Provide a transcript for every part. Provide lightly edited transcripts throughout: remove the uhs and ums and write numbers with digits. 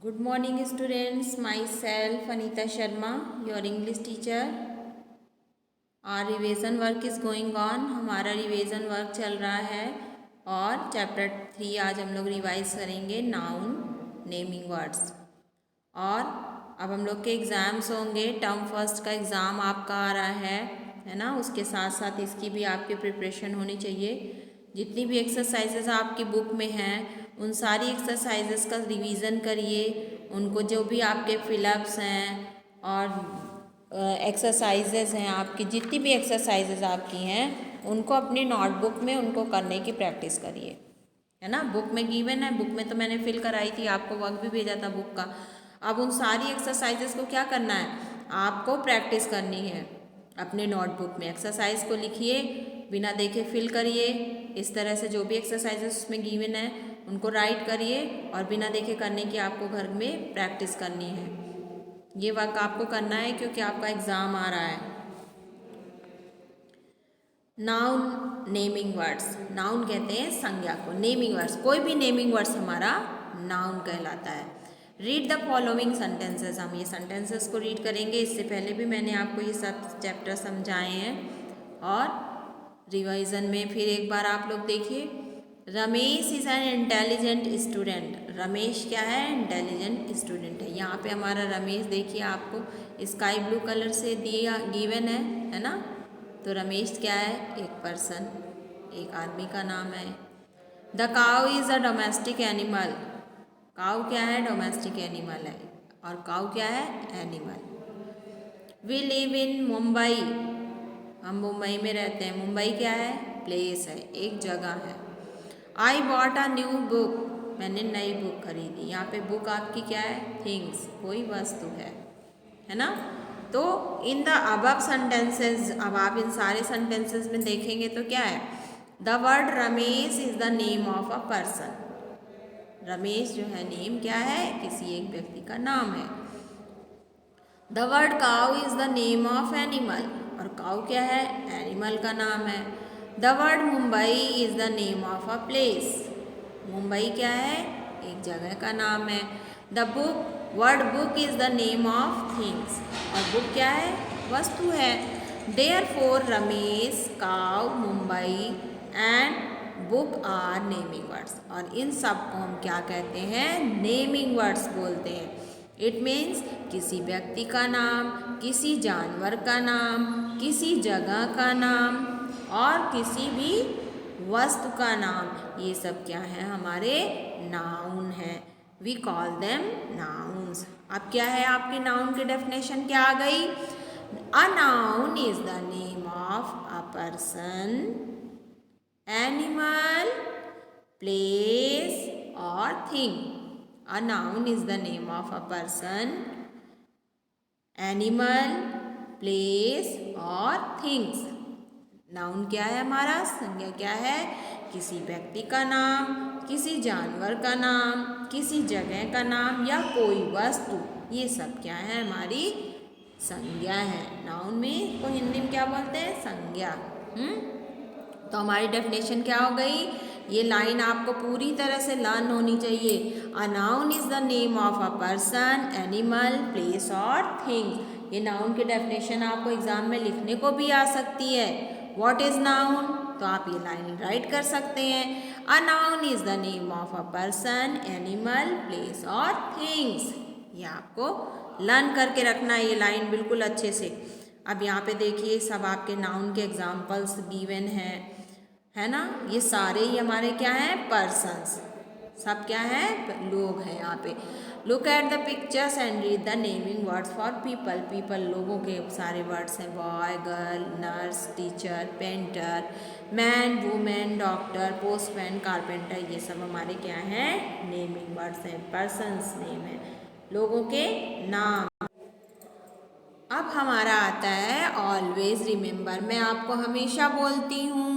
Good morning students, myself Anita Sharma, your English teacher. Our revision work is going on. हमारा revision work चल रहा है और chapter 3 आज हम लोग रिवाइज करेंगे नाउन नेमिंग वर्ड्स। और अब हम लोग के एग्ज़ाम्स होंगे। टर्म फर्स्ट का एग्ज़ाम आपका आ रहा है ना। उसके साथ साथ इसकी भी आपकी प्रिपरेशन होनी चाहिए। जितनी भी एक्सरसाइजेस आपकी बुक में हैं उन सारी एक्सरसाइजेस का रिवीजन करिए। उनको जो भी आपके फिलअप्स हैं और एक्सरसाइजेस हैं, आपकी जितनी भी एक्सरसाइजेस आपकी हैं उनको अपनी नोटबुक में उनको करने की प्रैक्टिस करिए, है ना। बुक में गिवन है, बुक में तो मैंने फिल कराई थी, आपको वर्क भी भेजा था बुक का। अब उन सारी एक्सरसाइजेस को क्या करना है, आपको प्रैक्टिस करनी है। अपने नोटबुक में एक्सरसाइज को लिखिए, बिना देखे फिल करिए। इस तरह से जो भी एक्सरसाइजेस उसमें गिवन है उनको राइट करिए और बिना देखे करने की आपको घर में प्रैक्टिस करनी है। ये वर्क आपको करना है क्योंकि आपका एग्ज़ाम आ रहा है। नाउन नेमिंग वर्ड्स, नाउन कहते हैं संज्ञा को, नेमिंग वर्ड्स कोई भी नेमिंग वर्ड्स हमारा नाउन कहलाता है। रीड द फॉलोइंग सेंटेंसेस, हम ये सेंटेंसेस को रीड करेंगे। इससे पहले भी मैंने आपको ये सब चैप्टर समझाए हैं और रिवाइजन में फिर एक बार आप लोग देखिए। Ramesh is an intelligent student. Ramesh क्या है, इंटेलिजेंट स्टूडेंट है। यहाँ पे हमारा रमेश देखिए आपको स्काई ब्लू कलर से दिया गिवन है ना। तो रमेश क्या है, एक पर्सन, एक आदमी का नाम है। The cow is a domestic animal. Cow क्या है, डोमेस्टिक एनिमल है। और काउ क्या है, animal. We live in Mumbai, हम मुंबई में रहते हैं। मुंबई क्या है, प्लेस है, एक जगह है। I bought a new book, मैंने नई बुक खरीदी। यहाँ पे बुक आपकी क्या है, थिंग्स, कोई वस्तु है ना। तो इन द अबव सेंटेंसेस, अब आप इन सारे सेंटेंसेस में देखेंगे तो क्या है, the word Ramesh is the name of a person. Ramesh जो है नेम क्या है, किसी एक व्यक्ति का नाम है। The word cow is the name of animal, और काउ क्या है, एनिमल का नाम है। The word Mumbai is the name of a place. Mumbai क्या है, एक जगह का नाम है। The book, word book is the name of things, और बुक क्या है, वस्तु है। Therefore Ramesh, cow, Mumbai and book are naming words, और इन सब को हम क्या कहते हैं, नेमिंग वर्ड्स बोलते हैं। इट मीन्स किसी व्यक्ति का नाम, किसी जानवर का नाम, किसी जगह का नाम और किसी भी वस्तु का नाम, ये सब क्या है, हमारे नाउन है। We call them nouns. अब क्या है, आपकी नाउन की डेफिनेशन क्या आ गई, a noun is the name of a person, animal, place और thing. A noun is the name of a person, animal, place और things। नाउन क्या है हमारा, संज्ञा क्या है, किसी व्यक्ति का नाम, किसी जानवर का नाम, किसी जगह का नाम या कोई वस्तु, ये सब क्या है, हमारी संज्ञा है। नाउन में को हिंदी में क्या बोलते हैं, संज्ञा। तो हमारी डेफिनेशन क्या हो गई, ये लाइन आपको पूरी तरह से लर्न होनी चाहिए। A noun is the name of a person, animal, place और थिंग। ये नाउन की डेफिनेशन आपको एग्जाम में लिखने को भी आ सकती है। व्हाट इज नाउन, तो आप ये लाइन राइट कर सकते हैं। A noun is the name of a person, animal, place और थिंग्स। ये आपको लर्न करके रखना है ये लाइन बिल्कुल अच्छे से। अब यहाँ पे देखिए सब आपके नाउन के एग्जाम्पल्स गिवन है ना। ये सारे ही हमारे क्या हैं, पर्सन्स, सब क्या है, लोग हैं यहाँ पे। Look at the pictures and read the naming words for people. People लोगों के सारे वर्ड्स हैं, boy, girl, nurse, teacher, painter, man, women, doctor, postman, carpenter, ये सब हमारे क्या हैं, नेमिंग वर्ड्स हैं, पर्सन्स नेम है, लोगों के नाम। अब हमारा आता है ऑलवेज रिमेंबर। मैं आपको हमेशा बोलती हूँ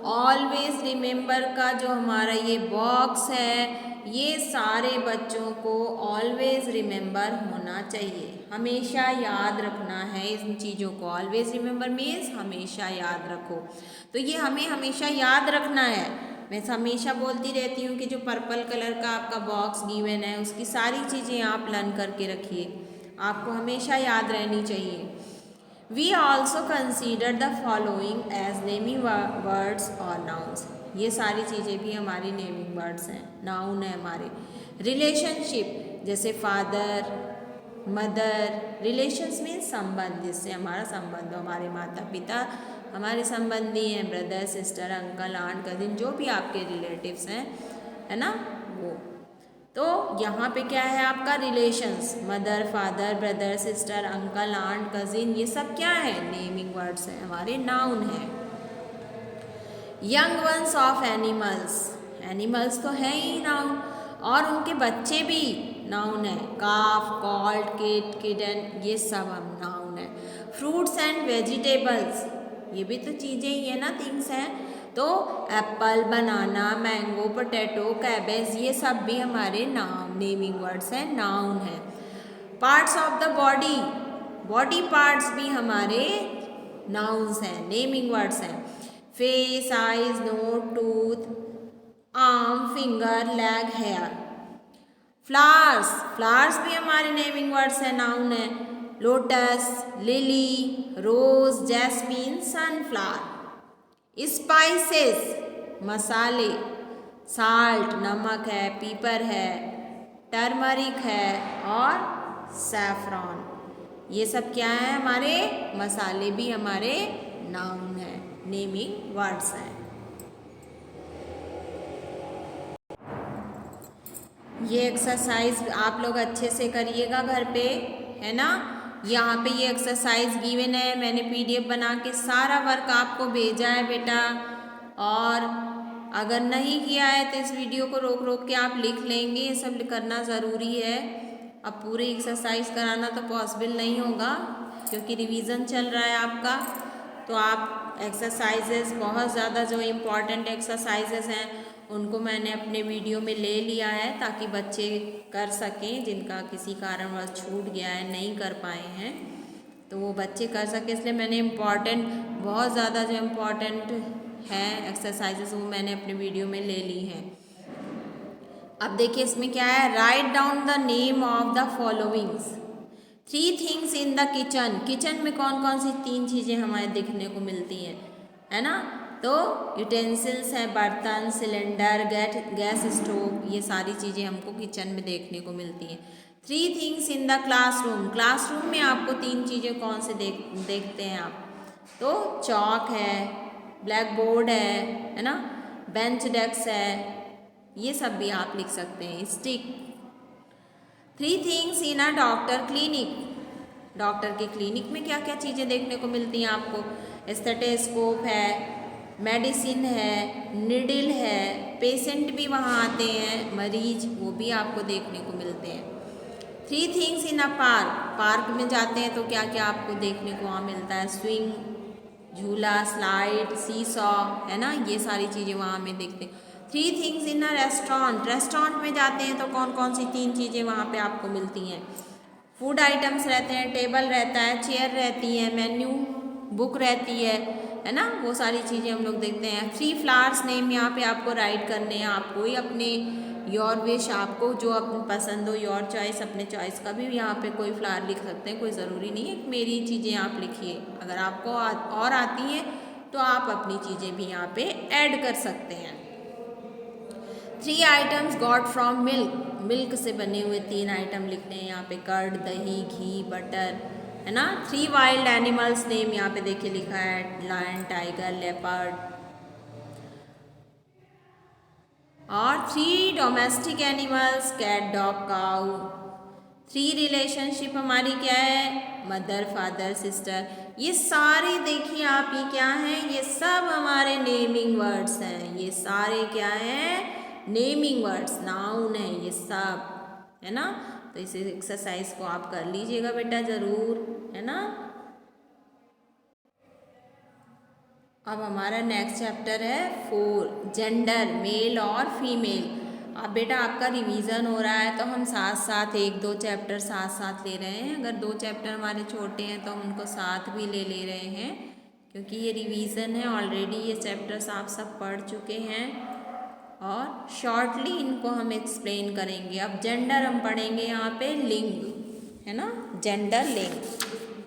ऑलवेज रिमेंबर का जो हमारा ये बॉक्स है, ये सारे बच्चों को ऑलवेज रिमेंबर होना चाहिए, हमेशा याद रखना है इन चीज़ों को। ऑलवेज रिमेंबर मीन्स हमेशा याद रखो। तो ये हमें हमेशा याद रखना है। मैं हमेशा बोलती रहती हूँ कि जो पर्पल कलर का आपका बॉक्स गिवन है उसकी सारी चीज़ें आप लर्न करके रखिए, आपको हमेशा याद रहनी चाहिए। We also consider the following as naming words और नाउन्स। ये सारी चीज़ें भी हमारी नेमिंग वर्ड्स हैं, नाउन है हमारे। रिलेशनशिप जैसे फादर, मदर, रिलेशंस में संबंध, जिससे हमारा संबंध हो, हमारे माता पिता हमारे संबंधी हैं, brother sister uncle aunt cousin जो भी आपके रिलेटिव्स हैं, है ना वो। तो यहाँ पे क्या है आपका relations, mother father brother sister uncle aunt cousin, ये सब क्या है नेमिंग वर्ड्स हैं, हमारे नाउन हैं। Young ones of animals, animals तो है ही नाउन, और उनके बच्चे भी नाउन है, काफ कॉल्ड किड किडन, ये सब हम नाउन है। फ्रूट्स एंड वेजिटेबल्स, ये भी तो चीज़ें ही है ना, थिंग्स हैं, तो apple banana mango potato cabbage, ये सब भी हमारे नाउन नेमिंग वर्ड्स हैं, नाउन है। Parts of the body, body parts भी हमारे नाउन्स हैं, नेमिंग वर्ड्स हैं। Face eyes nose tooth arm finger leg hair. Flowers, flowers भी हमारे नेमिंग वर्ड्स हैं, नाउन है। Lotus lily rose jasmine sunflower. Spices मसाले, साल्ट नमक है, पीपर है, टर्मरिक है और सैफरॉन, ये सब क्या है हमारे मसाले भी हमारे नाउन है, नेमिंग वर्ड्स हैं। ये एक्सरसाइज आप लोग अच्छे से करिएगा घर पे, है ना। यहाँ पे ये एक्सरसाइज गिवन है, मैंने PDF बना के सारा वर्क आपको भेजा है बेटा, और अगर नहीं किया है तो इस वीडियो को रोक रोक के आप लिख लेंगे, ये सब करना ज़रूरी है। अब पूरी एक्सरसाइज कराना तो पॉसिबल नहीं होगा क्योंकि रिवीजन चल रहा है आपका, तो आप एक्सरसाइजेस बहुत ज़्यादा जो इम्पॉर्टेंट एक्सरसाइजेस हैं उनको मैंने अपने वीडियो में ले लिया है ताकि बच्चे कर सकें, जिनका किसी कारणवश छूट गया है नहीं कर पाए हैं तो वो बच्चे कर सकें, इसलिए मैंने इम्पॉर्टेंट बहुत ज़्यादा जो इम्पॉर्टेंट हैं एक्सरसाइजेस वो मैंने अपने वीडियो में ले ली हैं। अब देखिए इसमें क्या है, write down the name of the followings 3 things in the kitchen. Kitchen में कौन कौन सी 3 चीज़ें हमारे देखने को मिलती हैं, है ना। तो यूटेंसिल्स हैं, बर्तन सिलेंडर गैस स्टोव, ये सारी चीज़ें हमको किचन में देखने को मिलती हैं। 3 things in the classroom, classroom में आपको 3 चीज़ें कौन से देखते हैं आप, तो चॉक है, ब्लैक बोर्ड है ना, बेंच डेस्क है, ये सब भी आप लिख सकते हैं। Stick. 3 things in a doctor clinic, doctor के क्लिनिक में क्या क्या चीज़ें देखने को मिलती हैं आपको, स्टेथोस्कोप है, मेडिसिन है, निडल है, पेशेंट भी वहाँ आते हैं मरीज, वो भी आपको देखने को मिलते हैं। 3 things in a park, park में जाते हैं तो क्या क्या आपको देखने को वहाँ मिलता है, स्विंग झूला स्लाइड सी सॉ, है ना, ये सारी चीज़ें वहाँ में देखते हैं। 3 things in a restaurant, restaurant में जाते हैं तो कौन कौन सी 3 चीज़ें वहाँ पे आपको मिलती हैं, फूड आइटम्स रहते हैं, टेबल रहता है, चेयर रहती है, मेन्यू बुक रहती है ना, वो सारी चीज़ें हम लोग देखते हैं। 3 फ्लावर्स नेम यहाँ पे आपको राइट करने हैं, आपको ही अपने योर विश, आपको जो अपनी पसंद हो, योर चॉइस, अपने चॉइस का भी यहाँ पे कोई फ्लावर लिख सकते हैं, कोई ज़रूरी नहीं है मेरी चीज़ें आप लिखिए, अगर आपको और आती हैं तो आप अपनी चीज़ें भी यहाँ पे ऐड कर सकते हैं। 3 items got from milk, milk से बने हुए 3 आइटम लिखते हैं यहाँ पे, कर्ड दही घी बटर, है ना। 3 वाइल्ड एनिमल्स नेम यहाँ पे देखिए लिखा है, लायन टाइगर लेपर्ड, और 3 डोमेस्टिक एनिमल्स कैट डॉग काऊ। 3 रिलेशनशिप हमारी क्या है, मदर फादर सिस्टर, ये सारे देखिए आप, ये क्या हैं, ये सब हमारे नेमिंग वर्ड्स हैं, ये सारे क्या हैं नेमिंग वर्ड्स, नाउन है ये सब, है ना। तो इस एक्सरसाइज को आप कर लीजिएगा बेटा ज़रूर, है ना। अब हमारा नेक्स्ट चैप्टर है 4 जेंडर मेल और फीमेल। अब बेटा आपका रिवीजन हो रहा है तो हम साथ साथ 1-2 चैप्टर साथ साथ ले रहे हैं, अगर 2 चैप्टर हमारे छोटे हैं तो हम उनको साथ भी ले रहे हैं क्योंकि ये रिवीजन है, ऑलरेडी ये चैप्टर्स आप सब पढ़ चुके हैं, और शॉर्टली इनको हम एक्सप्लेन करेंगे। अब जेंडर हम पढ़ेंगे यहाँ पे, लिंग है ना, जेंडर लिंग,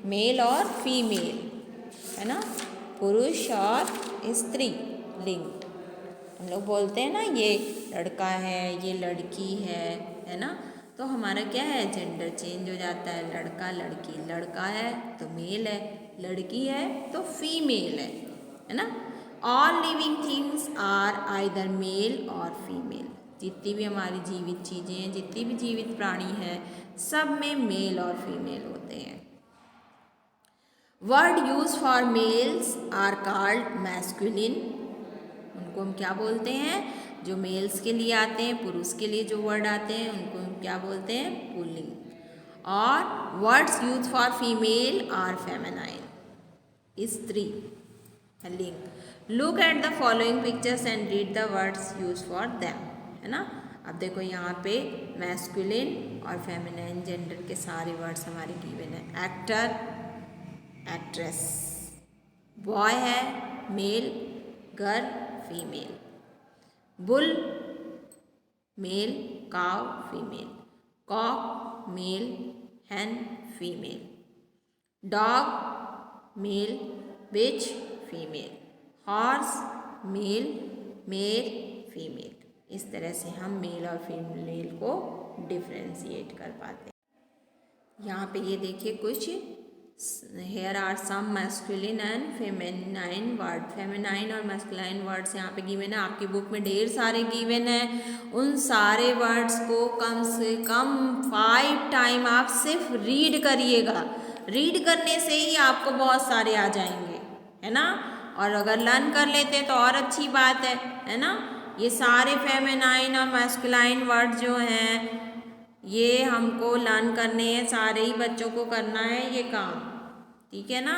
मेल और फीमेल है ना, पुरुष और स्त्री लिंग। हम लोग बोलते हैं ना ये लड़का है, ये लड़की है ना, तो हमारा क्या है, जेंडर चेंज हो जाता है, लड़का लड़की, लड़का है तो मेल है, लड़की है तो फीमेल है ना। All living things are either male और फीमेल। जितनी भी हमारी जीवित चीज़ें हैं, जितनी भी जीवित प्राणी हैं, सब में मेल और फीमेल होते हैं। Word use for males are called masculine. उनको हम क्या बोलते हैं, जो मेल्स के लिए आते हैं, पुरुष के लिए जो वर्ड आते हैं उनको हम क्या बोलते हैं, पुल्लिंग। और words use for female are feminine, स्त्री लिंग। Look at the following pictures and read the words use for them, है ना। अब देखो यहाँ पे मैस्कुलिन और फेमिनाइन जेंडर के सारे वर्ड्स हमारे गिवन है। एक्टर, एक्ट्रेस, बॉय है male, girl female, bull male, cow female, cock male, hen female, dog male, bitch female, horse male, mare female. इस तरह से हम मेल और फीमेल को डिफ्रेंशिएट कर पाते हैं। यहाँ पे ये देखिए कुछ, here are some masculine and feminine word. Feminine और मैस्कुलाइन वर्ड्स यहाँ पे गिवन है, आपकी बुक में ढेर सारे गिवन हैं। उन सारे वर्ड्स को कम से कम 5 टाइम आप सिर्फ रीड करिएगा। रीड करने से ही आपको बहुत सारे आ जाएंगे, है ना। और अगर लर्न कर लेते तो और अच्छी बात है ना। ये सारे फेमिनाइन और मैस्कुलाइन वर्ड जो हैं ये हमको लर्न करने हैं, सारे ही बच्चों को करना है ये काम, ठीक है ना।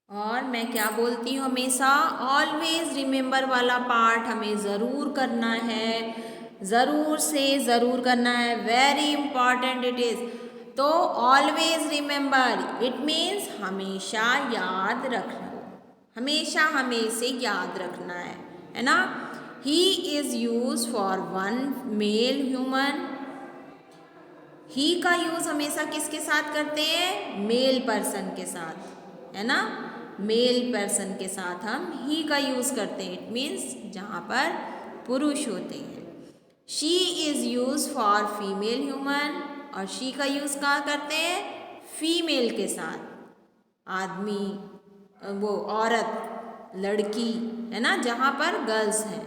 और मैं क्या बोलती हूँ हमेशा, ऑलवेज रिमेंबर वाला पार्ट हमें ज़रूर करना है, ज़रूर से ज़रूर करना है, वेरी इंपॉर्टेंट इट इज़। तो ऑलवेज रिमेंबर इट मीन्स हमेशा याद रखना, हमेशा हमें इसे याद रखना है ना। He is use for one male human. He का यूज़ हमेशा किसके साथ करते हैं, मेल पर्सन के साथ, है ना। मेल पर्सन के साथ हम ही का यूज़ करते हैं, इट मीन्स जहाँ पर पुरुष होते हैं। She is use for female human, और शी का यूज़ कहाँ करते हैं, फीमेल के साथ, आदमी, वो औरत, लड़की, है ना, जहाँ पर गर्ल्स हैं।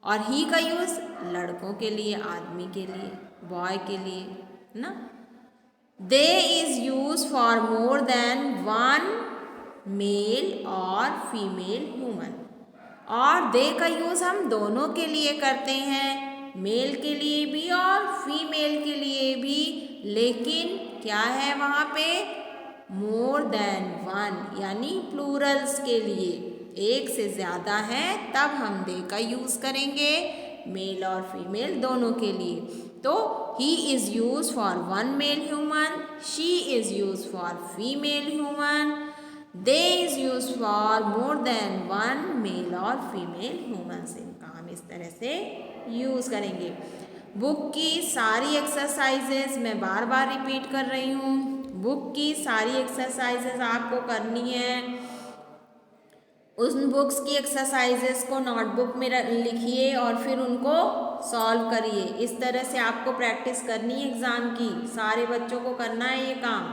और ही का यूज़ लड़कों के लिए, आदमी के लिए, बॉय के लिए, है ना। They is use for more than one male और फीमेल ह्यूमन। और दे का यूज़ हम दोनों के लिए करते हैं, मेल के लिए भी और फीमेल के लिए भी, लेकिन क्या है वहाँ पे, मोर देन वन, यानी प्लूरल्स के लिए, एक से ज़्यादा है तब हम दे का यूज़ करेंगे, मेल और फीमेल दोनों के लिए। तो he is use for one male human, she is use for female human, they is use for more than one male और फीमेल ह्यूमन्स। इनका हम इस तरह से यूज़ करेंगे। बुक की सारी एक्सरसाइजेज मैं बार बार रिपीट कर रही हूँ, बुक की सारी एक्सरसाइजेज आपको करनी है। उन बुक्स की एक्सरसाइजेस को नोटबुक में लिखिए और फिर उनको सॉल्व करिए। इस तरह से आपको प्रैक्टिस करनी है एग्ज़ाम की, सारे बच्चों को करना है ये काम।